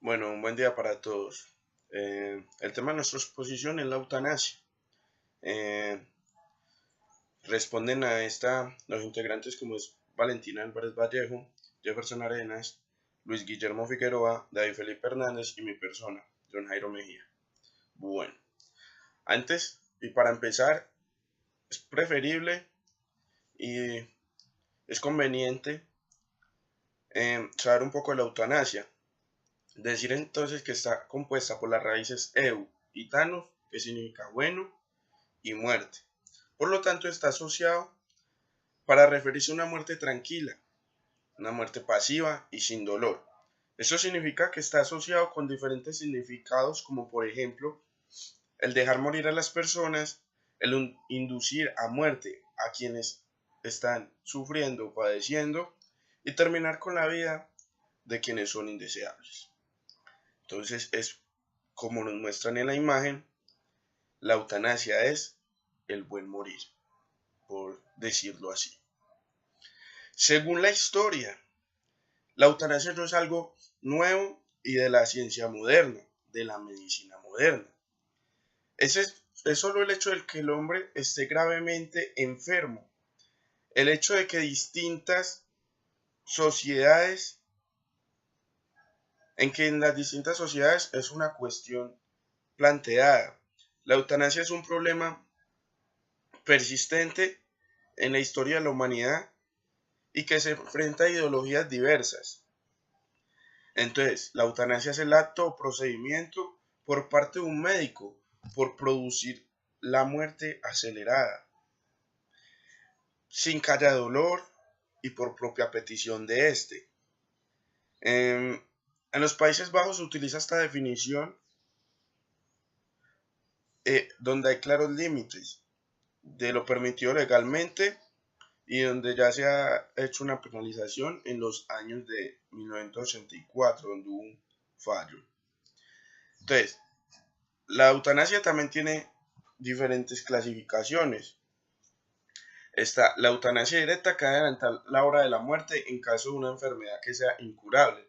Bueno, un buen día para todos. El tema de nuestra exposición es la eutanasia. Eh, Responden a esta los integrantes como es Valentina Álvarez Vallejo, Jefferson Arenas, Luis Guillermo Figueroa, David Felipe Hernández y mi persona, John Jairo Mejía. Bueno, antes y para empezar, es preferible y es conveniente saber un poco de la eutanasia. Decir entonces que está compuesta por las raíces eu y thanos, que significa bueno, y muerte. Por lo tanto, está asociado para referirse a una muerte tranquila, una muerte pasiva y sin dolor. Eso significa que está asociado con diferentes significados, como por ejemplo el dejar morir a las personas, el inducir a muerte a quienes están sufriendo o padeciendo y terminar con la vida de quienes son indeseables. Entonces es como nos muestran en la imagen, la eutanasia es el buen morir, por decirlo así. Según la historia, la eutanasia no es algo nuevo y de la ciencia moderna, de la medicina moderna. Es solo el hecho de que el hombre esté gravemente enfermo, el hecho de que distintas sociedades, en las distintas sociedades es una cuestión planteada. La eutanasia es un problema persistente en la historia de la humanidad y que se enfrenta a ideologías diversas. Entonces, la eutanasia es el acto o procedimiento por parte de un médico por producir la muerte acelerada, sin que haya dolor y por propia petición de éste. En los Países Bajos se utiliza esta definición donde hay claros límites de lo permitido legalmente y donde ya se ha hecho una penalización en los años de 1984, donde hubo un fallo. Entonces, la eutanasia también tiene diferentes clasificaciones. Está la eutanasia directa, que adelanta la hora de la muerte en caso de una enfermedad que sea incurable.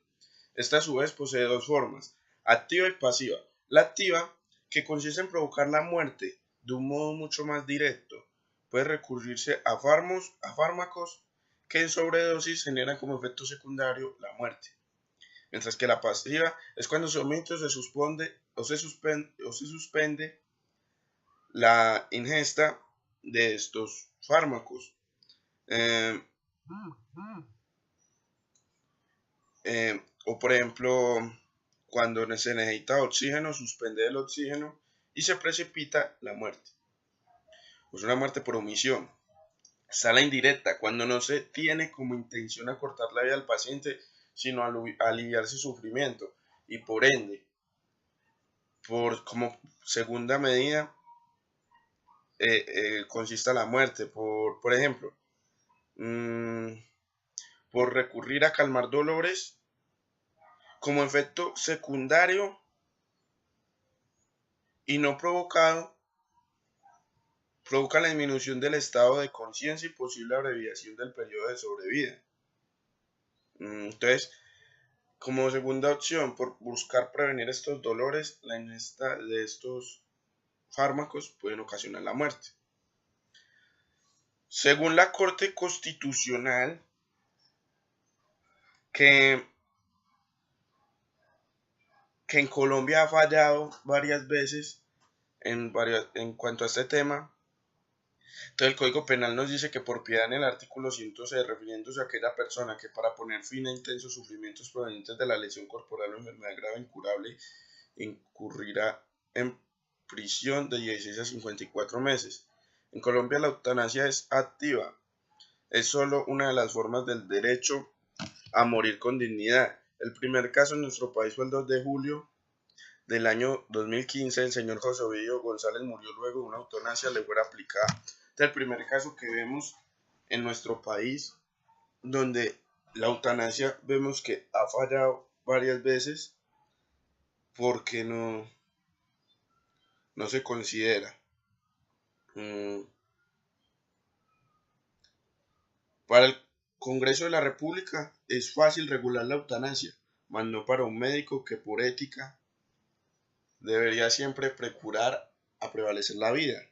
Esta a su vez posee dos formas, activa y pasiva. La activa, que consiste en provocar la muerte de un modo mucho más directo, puede recurrirse a fármacos que en sobredosis generan como efecto secundario la muerte. Mientras que la pasiva es cuando se omite o se suspende la ingesta de estos fármacos. Eh, o por ejemplo, cuando se necesita oxígeno, suspende el oxígeno y se precipita la muerte. Pues una muerte por omisión. Está la indirecta, cuando no se tiene como intención acortar la vida al paciente, sino aliviar su sufrimiento. Y por ende, como segunda medida, consiste la muerte. Por ejemplo, mmm, por recurrir a calmar dolores como efecto secundario y no provocado, provoca la disminución del estado de conciencia y posible abreviación del periodo de sobrevida. Entonces, como segunda opción, por buscar prevenir estos dolores, la ingesta de estos fármacos pueden ocasionar la muerte. Según la Corte Constitucional, que en Colombia ha fallado varias veces en cuanto a este tema, entonces el Código Penal nos dice que por piedad en el artículo 106, refiriéndose a aquella persona que para poner fin a intensos sufrimientos provenientes de la lesión corporal o enfermedad grave incurable incurrirá en prisión de 16 a 54 meses. En Colombia la eutanasia es activa, es solo una de las formas del derecho a morir con dignidad. El primer caso en nuestro país fue el 2 de julio del año 2015, el señor José Ovidio González murió luego de una eutanasia le fuera aplicada. Este es el primer caso que vemos en nuestro país donde la eutanasia vemos que ha fallado varias veces porque no se considera. Para el Congreso de la República es fácil regular la eutanasia mas no para un médico que por ética debería siempre procurar a prevalecer la vida.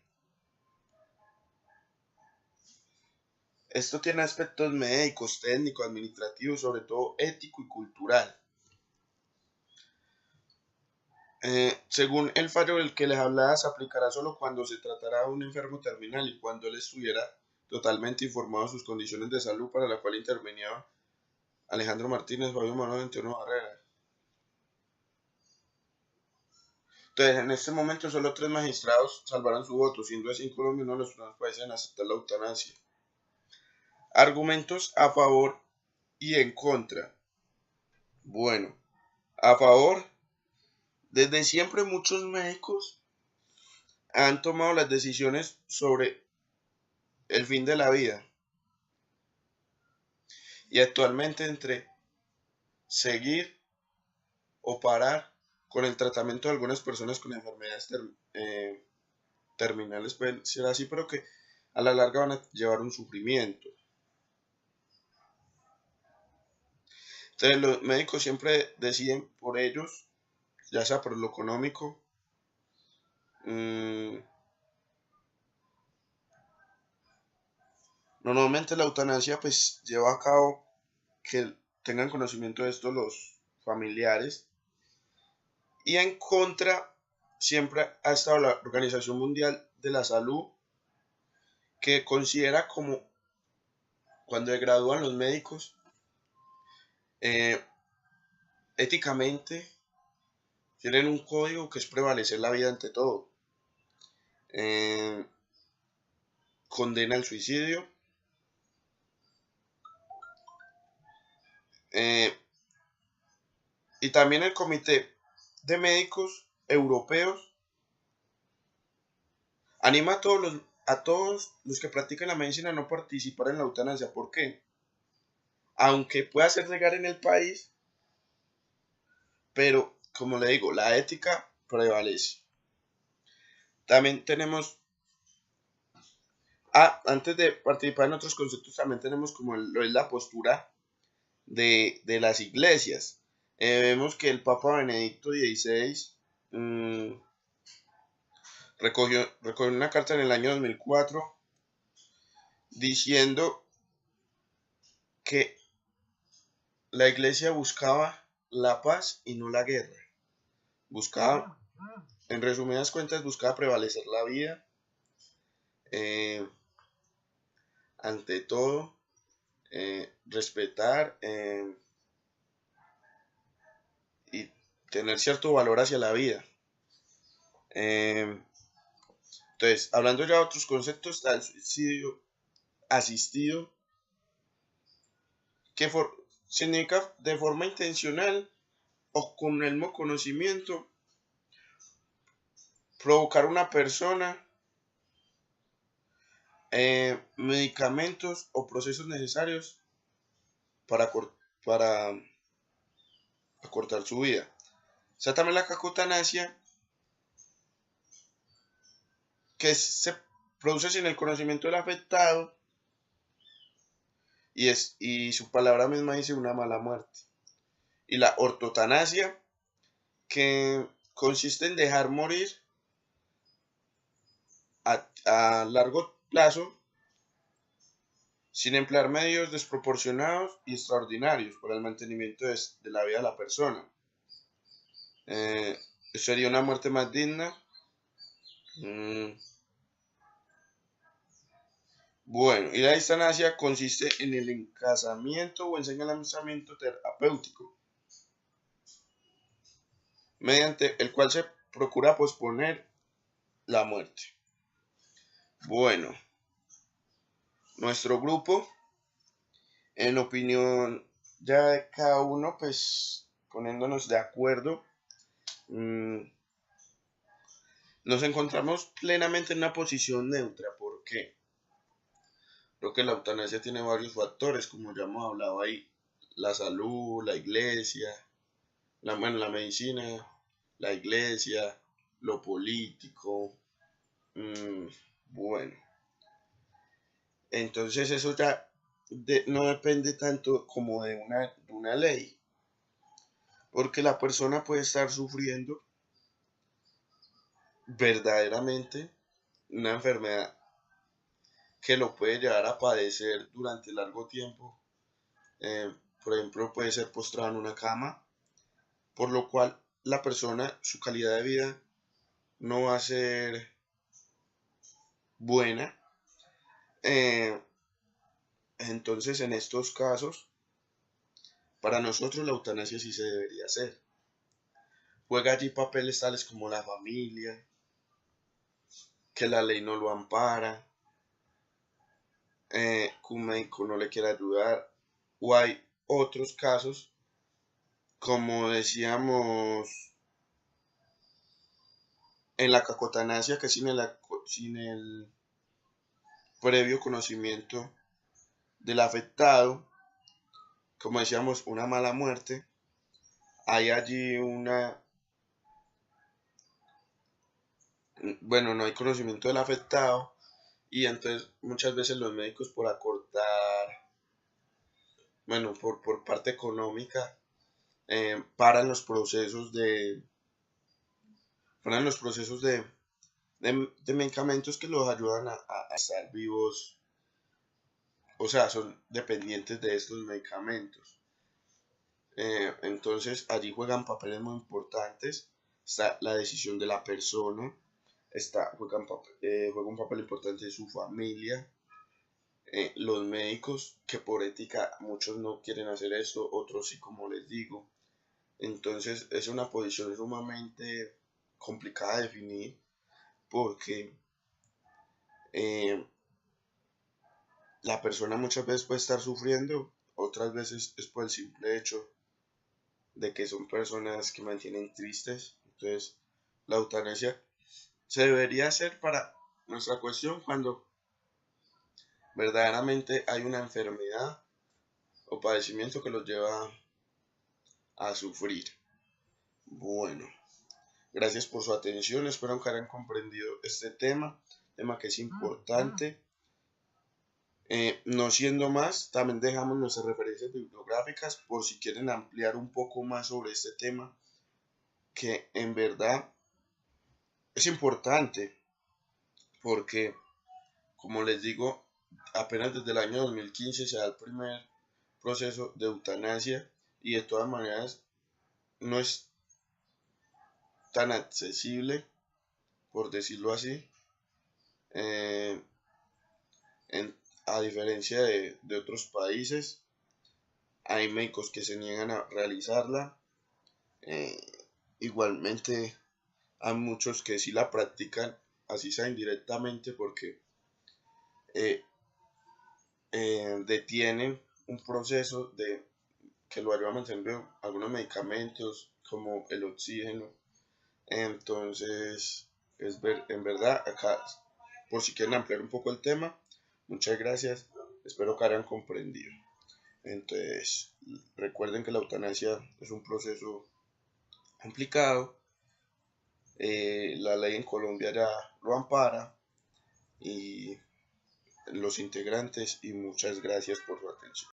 Esto tiene aspectos médicos, técnicos, administrativos, sobre todo ético y cultural. Según el fallo del que les hablaba, se aplicará solo cuando se tratará de un enfermo terminal y cuando él estuviera totalmente informado de sus condiciones de salud, para la cual intervenía Alejandro Martínez, Fabio Manuel, Antonio Barrera. Entonces, en este momento solo 3 magistrados salvaron su voto, siendo así en Colombia uno de los primeros países en aceptar la eutanasia. Argumentos a favor y en contra. Bueno, a favor, desde siempre muchos médicos han tomado las decisiones sobre el fin de la vida. Y actualmente entre seguir o parar con el tratamiento de algunas personas con enfermedades terminales pueden ser así, pero que a la larga van a llevar un sufrimiento. Entonces los médicos siempre deciden por ellos, ya sea por lo económico, normalmente la eutanasia pues lleva a cabo que tengan conocimiento de esto los familiares, y en contra siempre ha estado la Organización Mundial de la Salud, que considera como cuando se gradúan los médicos, éticamente tienen un código que es prevalecer la vida ante todo. Condena el suicidio, y también el Comité de Médicos Europeos anima a todos los que practican la medicina a no participar en la eutanasia. ¿Por qué? Aunque pueda ser legal en el país, pero como le digo, la ética prevalece. También tenemos, antes de participar en otros conceptos, también tenemos como lo es la postura de las iglesias. Vemos que el Papa Benedicto XVI recogió una carta en el año 2004 diciendo que la iglesia buscaba la paz y no la guerra. Buscaba, en resumidas cuentas, buscaba prevalecer la vida ante todo, respetar y tener cierto valor hacia la vida. Entonces, hablando ya de otros conceptos, está el suicidio asistido, que significa de forma intencional o con el mismo conocimiento provocar a una persona medicamentos o procesos necesarios para acortar su vida. O sea, también la eutanasia, que se produce sin el conocimiento del afectado, y su palabra misma dice una mala muerte. Y la ortotanasia, que consiste en dejar morir a largo plazo sin emplear medios desproporcionados y extraordinarios para el mantenimiento de la vida de la persona. Sería una muerte más digna. Bueno, y la eutanasia consiste en el encasamiento o ensañamiento terapéutico, mediante el cual se procura posponer la muerte. Bueno, nuestro grupo, en opinión ya de cada uno, pues poniéndonos de acuerdo, nos encontramos plenamente en una posición neutra. ¿Por qué? Creo que la eutanasia tiene varios factores, como ya hemos hablado ahí: la salud, la iglesia, la medicina, la iglesia, lo político. Bueno, entonces eso ya no depende tanto como de una ley. porque la persona puede estar sufriendo verdaderamente una enfermedad que lo puede llevar a padecer durante largo tiempo. Por ejemplo, puede ser postrado en una cama, por lo cual la persona, su calidad de vida no va a ser buena. Eh, entonces, en estos casos, para nosotros la eutanasia sí se debería hacer. Juega allí papeles tales como la familia, que la ley no lo ampara, que un médico no le quiere ayudar, o hay otros casos, como decíamos, en la cacotanasia, que sin el previo conocimiento del afectado, como decíamos, una mala muerte, hay allí bueno, no hay conocimiento del afectado y entonces muchas veces los médicos por acortar, bueno, por parte económica, paran los procesos de medicamentos que los ayudan a estar vivos, o sea, son dependientes de estos medicamentos. Entonces allí juegan papeles muy importantes. Está la decisión de la persona, juega un papel importante de su familia, los médicos, que por ética muchos no quieren hacer esto, otros sí, como les digo. Entonces es una posición sumamente complicada de definir porque eh, la persona muchas veces puede estar sufriendo, otras veces es por el simple hecho de que son personas que mantienen tristes. Entonces la eutanasia se debería hacer para nuestra cuestión cuando verdaderamente hay una enfermedad o padecimiento que los lleva a sufrir. Bueno, gracias por su atención, espero que hayan comprendido este tema que es importante. No siendo más, también dejamos nuestras referencias bibliográficas por si quieren ampliar un poco más sobre este tema, que en verdad es importante, porque, como les digo, apenas desde el año 2015 se da el primer proceso de eutanasia y de todas maneras no es tan accesible, por decirlo así, eh, a diferencia de otros países. Hay médicos que se niegan a realizarla. eh, Igualmente hay muchos que sí la practican, así sea indirectamente, porque eh, detienen un proceso que lo ayuda a mantener algunos medicamentos como el oxígeno. Entonces, en verdad, acá, por si quieren ampliar un poco el tema, muchas gracias, espero que hayan comprendido. Entonces, recuerden que la eutanasia es un proceso complicado, la ley en Colombia ya lo ampara y los integrantes, y muchas gracias por su atención.